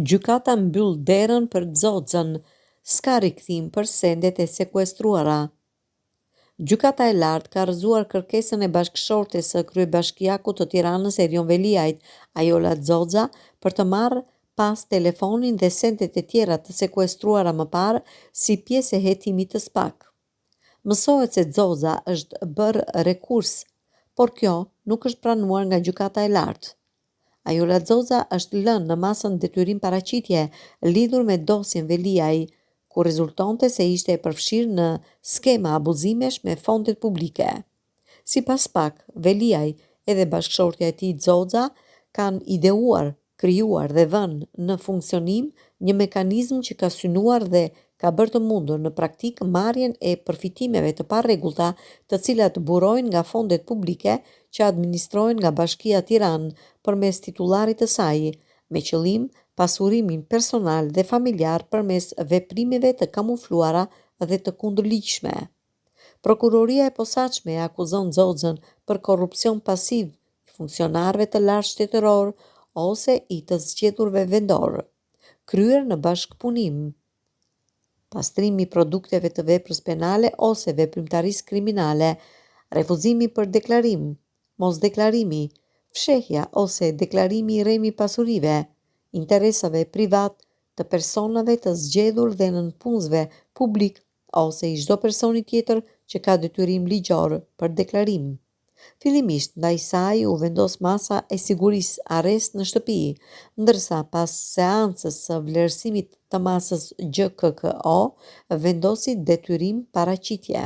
Gjykata mbyll derën për Xhoxhën, s'ka rikthim për sendet e sekuestruara. Gjykata e lartë ka rrëzuar kërkesën e bashkëshortes së kryebashkiakut të Tiranës Erion Veliajt, Ajola Xhoxha, për të marrë pas telefonin dhe sendet e tjera të sekuestruara më parë si pjesë e hetimit të SPAK. Mësohet se Xhoxha është bërë rekurs, por kjo nuk është pranuar nga gjykata e lartë. Ajola Xhoxha është lënë në masën detyrim paraqitje lidhur me dosjen Veliaj, ku rezultonte se ishte e përfshirë në skema abuzimesh me fondet publike. Sipas SPAK, Veliaj edhe bashkëshortja e tij Xhoxha kanë ideuar, krijuar dhe vënë në funksionim një mekanizëm që ka synuar dhe ka bërë të mundur në praktik marrjen e përfitimeve të parregullta, të cilat burojnë nga fondet publike që administrohen nga Bashkia Tiranë përmes titullarit të saj, me qëllim pasurimin personal dhe familjar përmes veprimeve të kamufluara dhe të kundërligjshme. Prokuroria e posaçme e akuzon Xhoxhën për korrupsion pasiv i funksionarëve të lartë shtetëror ose i të zgjedhurve vendor, kryer në bashkëpunim. Pastrimi i produkteve të veprës penale ose veprimtarisë kriminale, refuzimi për deklarim, mosdeklarimi, fshehja ose deklarimi i rremi pasurive, interesave privat të personave të zgjedhur dhe nënpunësve publik ose i çdo personi tjetër që ka detyrim ligjor për deklarim. Fillimisht ndaj saj u vendos masa e sigurisë arrest në shtëpi, ndërsa pas seancës së vlerësimit të masës GKKO vendosi detyrim paraqitje.